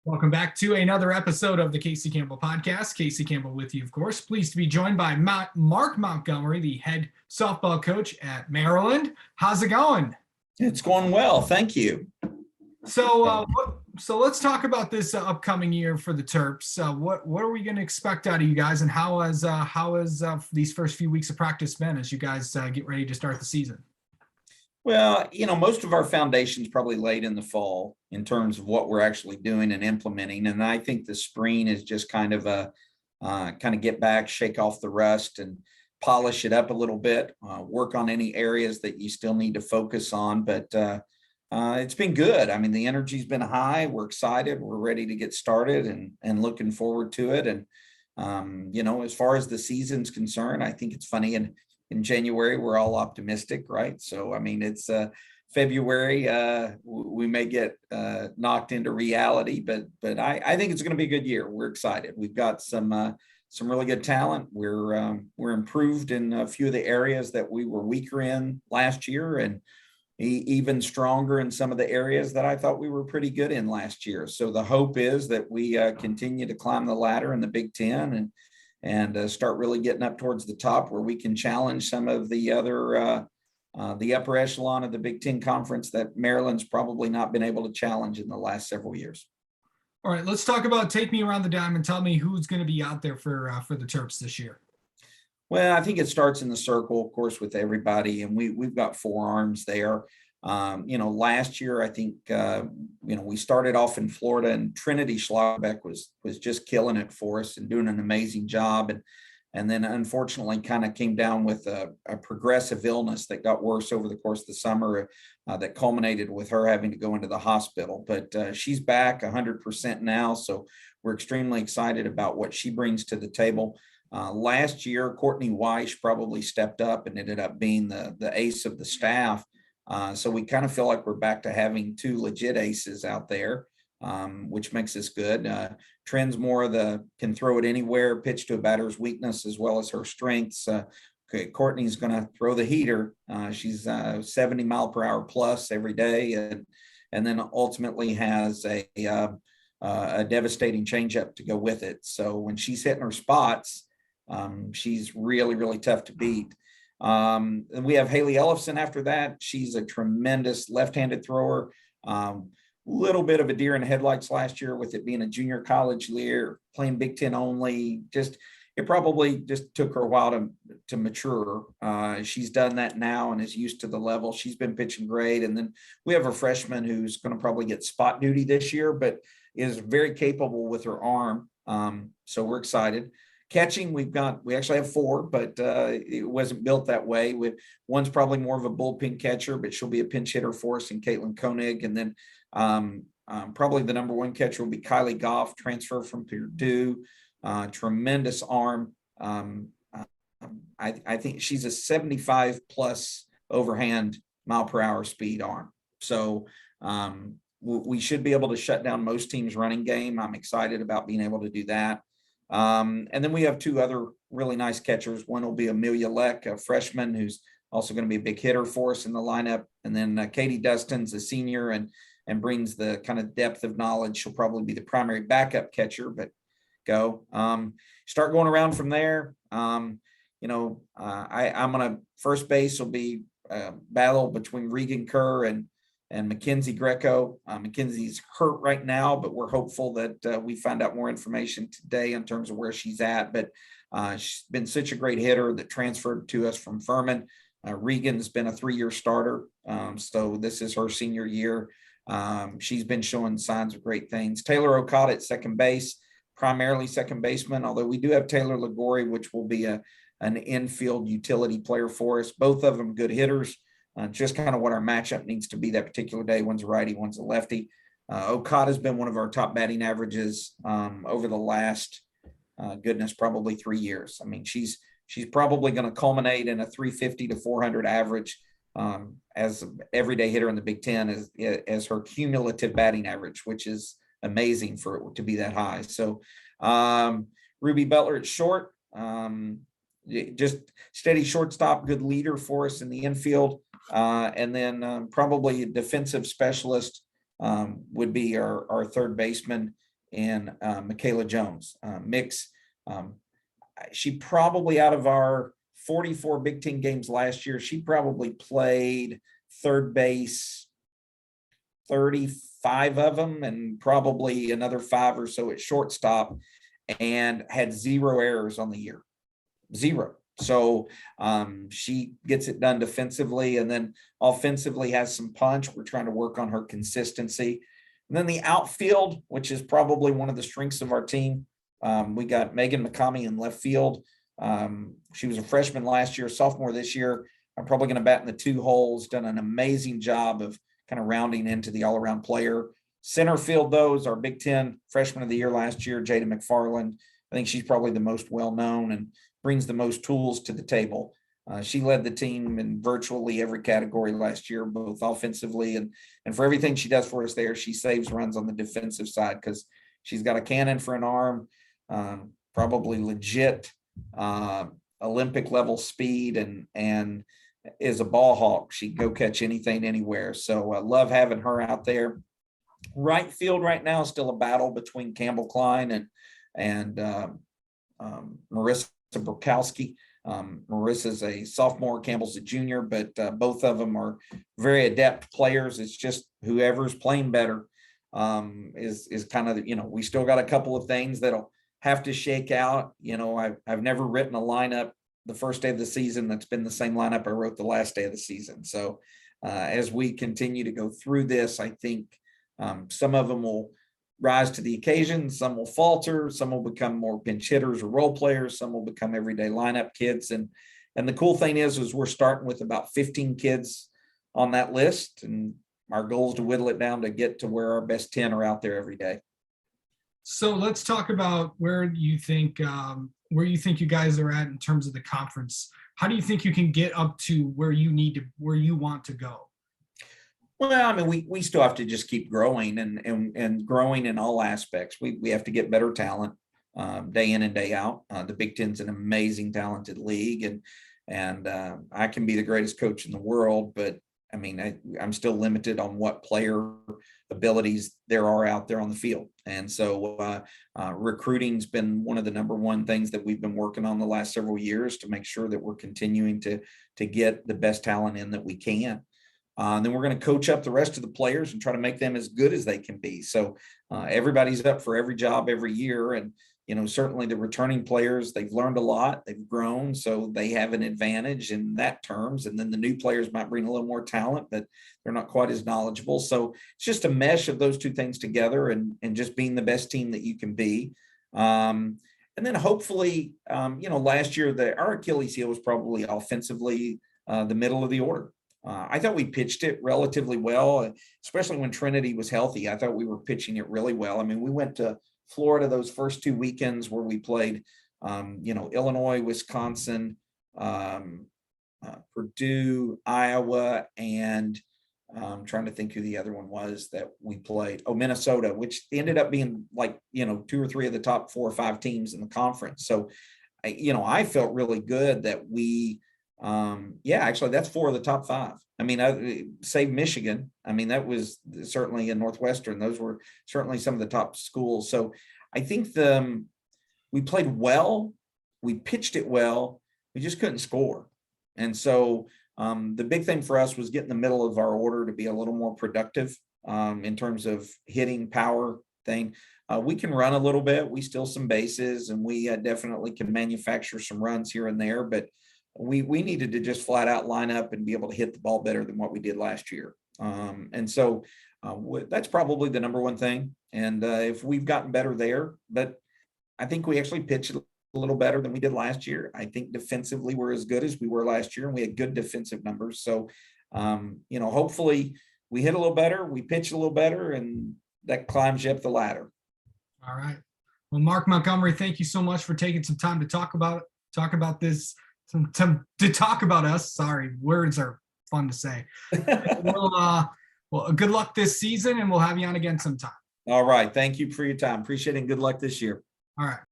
Welcome back to another episode of the Casey Campbell Podcast. Casey Campbell with you, of course. Pleased to be joined by Mark Montgomery, the head softball coach at Maryland. How's it going? It's going well, thank you. So let's talk about this upcoming year for the Terps. What are we going to expect out of you guys, and how has these first few weeks of practice been as you guys get ready to start the season? Well, most of our foundation's probably laid in the fall in terms of what we're actually doing and implementing. And I think the spring is just kind of get back, shake off the rust and polish it up a little bit, work on any areas that you still need to focus on. But it's been good. I mean, the energy's been high. We're excited. We're ready to get started and looking forward to it. And, as far as the season's concerned, I think it's funny. And in January, we're all optimistic, right? So, I mean, it's February. We may get knocked into reality, but I think it's going to be a good year. We're excited. We've got some really good talent. We're improved in a few of the areas that we were weaker in last year, and even stronger in some of the areas that I thought we were pretty good in last year. So the hope is that we continue to climb the ladder in the Big Ten and start really getting up towards the top where we can challenge some of the other, the upper echelon of the Big Ten Conference that Maryland's probably not been able to challenge in the last several years. All right, let's talk about take me around the diamond. Tell me who's going to be out there for the Terps this year. Well, I think it starts in the circle, of course, with everybody, and we've got four arms there. Last year, I think, we started off in Florida, and Trinity Schlaubeck was just killing it for us and doing an amazing job. And then unfortunately kind of came down with a progressive illness that got worse over the course of the summer that culminated with her having to go into the hospital. But she's back 100% now. So we're extremely excited about what she brings to the table. Last year, Courtney Weiss probably stepped up and ended up being the ace of the staff. So we kind of feel like we're back to having two legit aces out there, which makes us good. Trent's more can throw it anywhere, pitch to a batter's weakness as well as her strengths. Courtney's going to throw the heater. She's 70 mile per hour plus every day, and then ultimately has a devastating changeup to go with it. So when she's hitting her spots, she's really, really tough to beat. And we have Haley Ellison after that. She's a tremendous left-handed thrower. Little bit of a deer in the headlights last year with it being a junior college year, playing Big Ten only. It probably just took her a while to mature. She's done that now and is used to the level. She's been pitching great. And then we have a freshman who's going to probably get spot duty this year, but is very capable with her arm. So we're excited. Catching, we actually have four, but it wasn't built that way. One's probably more of a bullpen catcher, but she'll be a pinch hitter for us in Caitlin Koenig. And then probably the number one catcher will be Kylie Goff, transfer from Purdue. Tremendous arm. I think she's a 75 plus overhand mile per hour speed arm. So we should be able to shut down most teams' running game. I'm excited about being able to do that. And then we have two other really nice catchers. One will be Amelia Leck, a freshman who's also going to be a big hitter for us in the lineup. And then Katie Dustin's a senior and brings the kind of depth of knowledge. She'll probably be the primary backup catcher, but start going around from there. I'm going to first base will be a battle between Regan Kerr and Mackenzie Greco. Mackenzie's hurt right now, but we're hopeful that we find out more information today in terms of where she's at. But she's been such a great hitter that transferred to us from Furman. Regan's been a 3-year starter, so this is her senior year. She's been showing signs of great things. Taylor Okada at second base, primarily second baseman, although we do have Taylor Ligori, which will be an infield utility player for us. Both of them good hitters. Just kind of what our matchup needs to be that particular day. One's a righty, one's a lefty. Okada's been one of our top batting averages over the last, probably 3 years. I mean, she's probably going to culminate in a 350 to 400 average as an everyday hitter in the Big Ten as her cumulative batting average, which is amazing for it to be that high. So Ruby Butler at short, just steady shortstop, good leader for us in the infield. And then probably a defensive specialist would be our third baseman in Michaela Jones. Mix, she probably, out of our 44 Big Ten games last year, she probably played third base 35 of them, and probably another 5 or so at shortstop, and had 0 errors on the year. 0. So she gets it done defensively, and then offensively has some punch. We're trying to work on her consistency. And then the outfield, which is probably one of the strengths of our team. We got Megan McCamey in left field. She was a freshman last year, sophomore this year. I'm probably going to bat in the 2 holes. Done an amazing job of kind of rounding into the all-around player. Center field, though, is our Big Ten freshman of the year last year, Jaden Mcfarland. I think she's probably the most well-known and brings the most tools to the table. She led the team in virtually every category last year, both offensively and for everything she does for us there. She saves runs on the defensive side because she's got a cannon for an arm, probably legit Olympic level speed, and is a ball hawk. She'd go catch anything anywhere. So I love having her out there. Right field right now is still a battle between Campbell Klein and Marissa Brokowski. Marissa's a sophomore, Campbell's a junior, but both of them are very adept players. It's just whoever's playing better is kind of, we still got a couple of things that'll have to shake out. I've never written a lineup the first day of the season that's been the same lineup I wrote the last day of the season. So as we continue to go through this, I think some of them will rise to the occasion, some will falter, some will become more pinch hitters or role players, some will become everyday lineup kids. And the cool thing is we're starting with about 15 kids on that list, and our goal is to whittle it down to get to where our best 10 are out there every day. So let's talk about where you think you guys are at in terms of the conference. How do you think you can get up to where you want to go? Well, I mean, we still have to just keep growing and growing in all aspects. We have to get better talent day in and day out. The Big Ten's an amazing, talented league, and I can be the greatest coach in the world, but I mean, I'm still limited on what player abilities there are out there on the field. And so recruiting's been one of the number one things that we've been working on the last several years to make sure that we're continuing to get the best talent in that we can. Then we're going to coach up the rest of the players and try to make them as good as they can be. So everybody's up for every job every year. And, certainly the returning players, they've learned a lot, they've grown, so they have an advantage in that terms. And then the new players might bring a little more talent, but they're not quite as knowledgeable. So it's just a mesh of those two things together and just being the best team that you can be. And then hopefully, last year, our Achilles heel was probably offensively the middle of the order. I thought we pitched it relatively well, especially when Trinity was healthy. I thought we were pitching it really well. I mean, we went to Florida those first 2 weekends where we played, Illinois, Wisconsin, Purdue, Iowa, and I'm trying to think who the other one was that we played. Oh, Minnesota, which ended up being like, 2 or 3 of the top 4 or 5 teams in the conference. So, I felt really good that we, actually that's 4 of the top 5. I mean, save Michigan. I mean, that was certainly in Northwestern. Those were certainly some of the top schools. So I think we played well, we pitched it well, we just couldn't score. And so the big thing for us was getting the middle of our order to be a little more productive in terms of hitting power thing. We can run a little bit, we steal some bases, and we definitely can manufacture some runs here and there, but we needed to just flat out line up and be able to hit the ball better than what we did last year. And so that's probably the number one thing. And if we've gotten better there, but I think we actually pitched a little better than we did last year. I think defensively we're as good as we were last year, and we had good defensive numbers. So, hopefully we hit a little better, we pitch a little better, and that climbs you up the ladder. All right. Well, Mark Montgomery, thank you so much for taking some time to talk about this. To talk about us. Sorry, words are fun to say. Well, good luck this season, and we'll have you on again sometime. All right. Thank you for your time. Appreciate it. And good luck this year. All right.